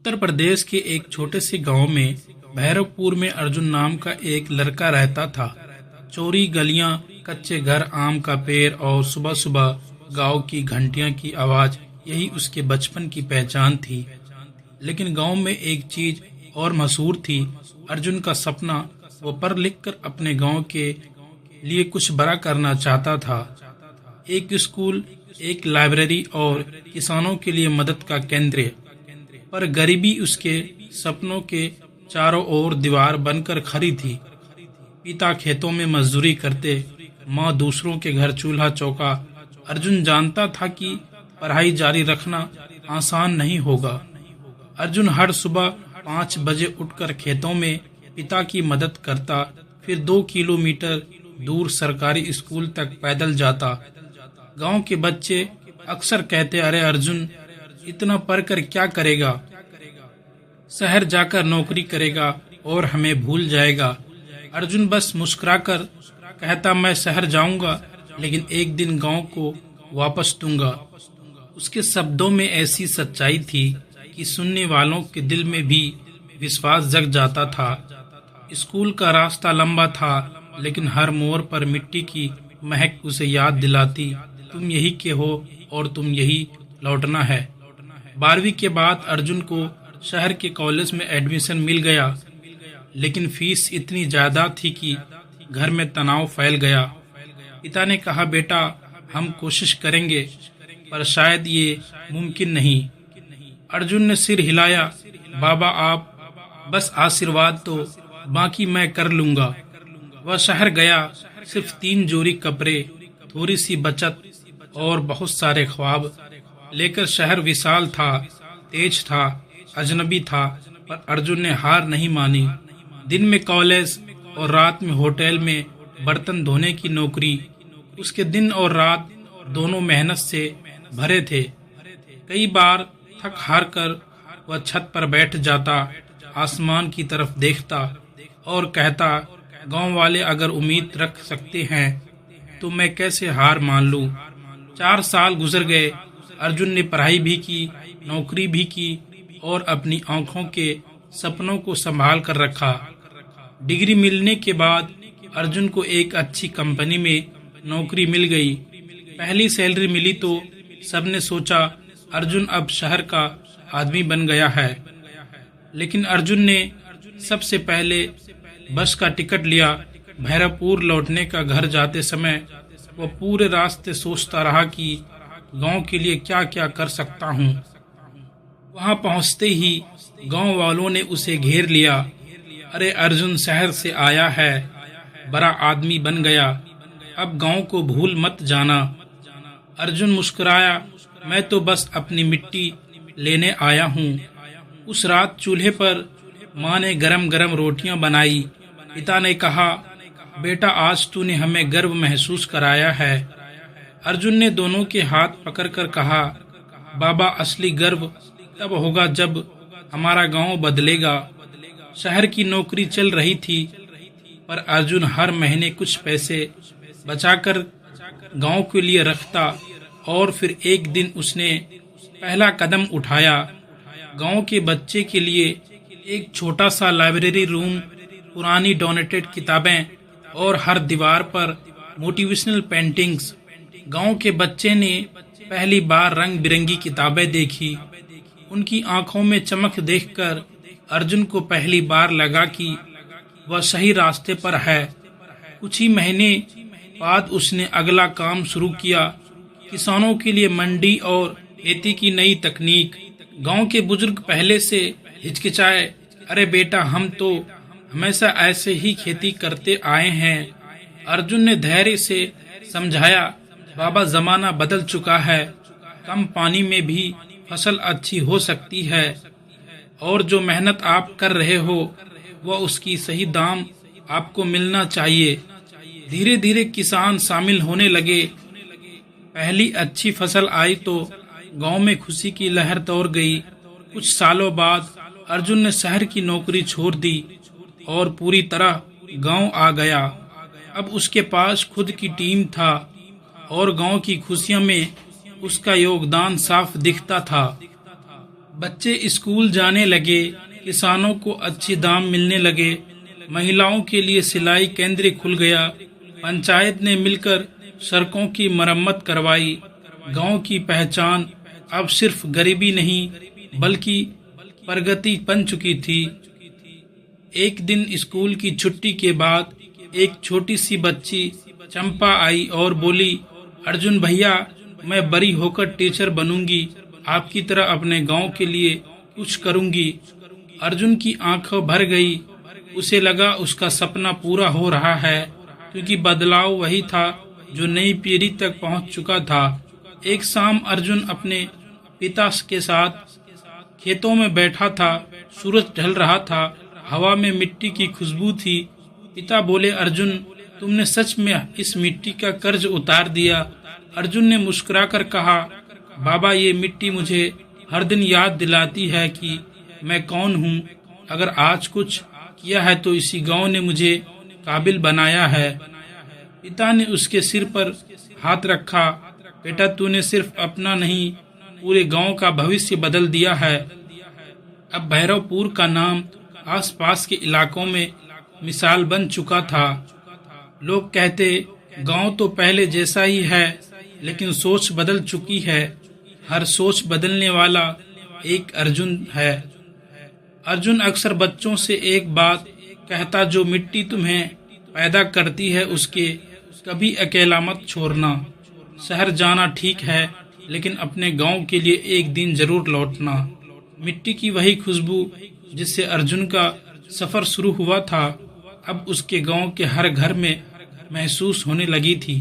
उत्तर प्रदेश के एक छोटे से गांव में भैरवपुर में अर्जुन नाम का एक लड़का रहता था। चौड़ी गलियां, कच्चे घर, आम का पेड़ और सुबह सुबह गांव की घंटियां की आवाज, यही उसके बचपन की पहचान थी। लेकिन गांव में एक चीज और मशहूर थी। अर्जुन का सपना, वो पढ़ लिख कर अपने गांव के लिए कुछ बड़ा करना चाहता था। एक स्कूल, एक लाइब्रेरी और किसानों के लिए मदद का केंद्र। पर गरीबी उसके सपनों के चारों ओर दीवार बनकर खड़ी थी। पिता खेतों में मजदूरी करते, माँ दूसरों के घर चूल्हा चौका। अर्जुन जानता था कि पढ़ाई जारी रखना आसान नहीं होगा। अर्जुन हर सुबह 5 बजे उठकर खेतों में पिता की मदद करता, फिर 2 किलोमीटर दूर सरकारी स्कूल तक पैदल जाता। गांव के बच्चे अक्सर कहते, अरे अर्जुन, इतना पढ़कर क्या करेगा? शहर जाकर नौकरी करेगा और हमें भूल जाएगा। अर्जुन बस मुस्कुराकर कहता, मैं शहर जाऊंगा, लेकिन एक दिन गांव को वापस दूंगा। उसके शब्दों में ऐसी सच्चाई थी कि सुनने वालों के दिल में भी विश्वास जग जाता था। स्कूल का रास्ता लंबा था, लेकिन हर मोड़ पर मिट्टी की महक उसे याद दिलाती, तुम यही के हो और तुम यही लौटना है। 12वीं के बाद अर्जुन को शहर के कॉलेज में एडमिशन मिल गया, लेकिन फीस इतनी ज्यादा थी कि घर में तनाव फैल गया। पिता ने कहा, बेटा, हम कोशिश करेंगे, पर शायद ये मुमकिन नहीं। अर्जुन ने सिर हिलाया, बाबा आप बस आशीर्वाद दो, बाकी मैं कर लूंगा। वह शहर गया, सिर्फ 3 जोड़ी कपड़े, थोड़ी सी बचत और बहुत सारे ख्वाब लेकर। शहर विशाल था, तेज था, अजनबी था, पर अर्जुन ने हार नहीं मानी। दिन में कॉलेज और रात में होटल में बर्तन धोने की नौकरी। उसके दिन और रात दोनों मेहनत से भरे थे। कई बार थक हार कर वह छत पर बैठ जाता, आसमान की तरफ देखता और कहता, गांव वाले अगर उम्मीद रख सकते हैं तो मैं कैसे हार मान लूं। 4 साल गुजर गए। अर्जुन ने पढ़ाई भी की, नौकरी भी की और अपनी आंखों के सपनों को संभाल कर रखा। डिग्री मिलने के बाद अर्जुन को एक अच्छी कंपनी में नौकरी मिल गई। पहली सैलरी मिली तो सबने सोचा अर्जुन अब शहर का आदमी बन गया है। लेकिन अर्जुन ने सबसे पहले बस का टिकट लिया। भैरवपुर लौटने का घर जाते समय वह पूरे रास्ते सोचता रहा कि गांव के लिए क्या क्या कर सकता हूँ। वहां पहुंचते ही गांव वालों ने उसे घेर लिया। अरे अर्जुन शहर से आया है, बड़ा आदमी बन गया, अब गांव को भूल मत जाना। अर्जुन मुस्कुराया, मैं तो बस अपनी मिट्टी लेने आया हूँ। उस रात चूल्हे पर माँ ने गरम गरम रोटियां बनाई। पिता ने कहा, बेटा आज तूने हमें गर्व महसूस कराया है। अर्जुन ने दोनों के हाथ पकड़कर कहा, बाबा असली गर्व तब होगा जब हमारा गांव बदलेगा। शहर की नौकरी चल रही थी, पर अर्जुन हर महीने कुछ पैसे बचाकर गांव के लिए रखता और फिर एक दिन उसने पहला कदम उठाया। गांव के बच्चे के लिए एक छोटा सा लाइब्रेरी रूम, पुरानी डोनेटेड किताबें और हर दीवार पर मोटिवेशनल पेंटिंग्स। गांव के बच्चे ने पहली बार रंग बिरंगी किताबें देखी। उनकी आंखों में चमक देखकर अर्जुन को पहली बार लगा कि वह सही रास्ते पर है। कुछ ही महीने बाद उसने अगला काम शुरू किया, किसानों के लिए मंडी और खेती की नई तकनीक। गांव के बुजुर्ग पहले से हिचकिचाए, अरे बेटा, हम तो हमेशा ऐसे ही खेती करते आए हैं। अर्जुन ने धैर्य से समझाया, बाबा जमाना बदल चुका है, कम पानी में भी फसल अच्छी हो सकती है और जो मेहनत आप कर रहे हो वह उसकी सही दाम आपको मिलना चाहिए। धीरे धीरे किसान शामिल होने लगे। पहली अच्छी फसल आई तो गांव में खुशी की लहर दौड़ गई। कुछ सालों बाद अर्जुन ने शहर की नौकरी छोड़ दी और पूरी तरह गांव आ गया। अब उसके पास खुद की टीम था और गांव की खुशियों में उसका योगदान साफ दिखता था। बच्चे स्कूल जाने लगे, किसानों को अच्छे दाम मिलने लगे, महिलाओं के लिए सिलाई केंद्र खुल गया, पंचायत ने मिलकर सड़कों की मरम्मत करवाई। गांव की पहचान अब सिर्फ गरीबी नहीं बल्कि प्रगति बन चुकी थी। एक दिन स्कूल की छुट्टी के बाद एक छोटी सी बच्ची चंपा आई और बोली, अर्जुन भैया, मैं बड़ी होकर टीचर बनूंगी, आपकी तरह अपने गांव के लिए कुछ करूंगी। अर्जुन की आंखें भर गई। उसे लगा उसका सपना पूरा हो रहा है, क्योंकि बदलाव वही था जो नई पीढ़ी तक पहुंच चुका था। एक शाम अर्जुन अपने पिता के साथ खेतों में बैठा था। सूरज ढल रहा था, हवा में मिट्टी की खुशबू थी। पिता बोले, अर्जुन, तुमने सच में इस मिट्टी का कर्ज उतार दिया। अर्जुन ने मुस्कुराकर कहा, बाबा, ये मिट्टी मुझे हर दिन याद दिलाती है कि मैं कौन हूँ। अगर आज कुछ किया है तो इसी गांव ने मुझे काबिल बनाया है। पिता ने उसके सिर पर हाथ रखा। बेटा, तूने सिर्फ अपना नहीं, पूरे गांव का भविष्य बदल दिया है। अब भैरवपुर का नाम आसपास के इलाकों में मिसाल बन चुका था। लोग कहते, गांव तो पहले जैसा ही है, लेकिन सोच बदल चुकी है। हर सोच बदलने वाला एक अर्जुन है। अर्जुन अक्सर बच्चों से एक बात कहता, जो मिट्टी तुम्हें पैदा करती है उसके कभी अकेला मत छोड़ना। शहर जाना ठीक है, लेकिन अपने गांव के लिए एक दिन जरूर लौटना। मिट्टी की वही खुशबू जिससे अर्जुन का सफर शुरू हुआ था, अब उसके गांव के हर घर में महसूस होने लगी थी।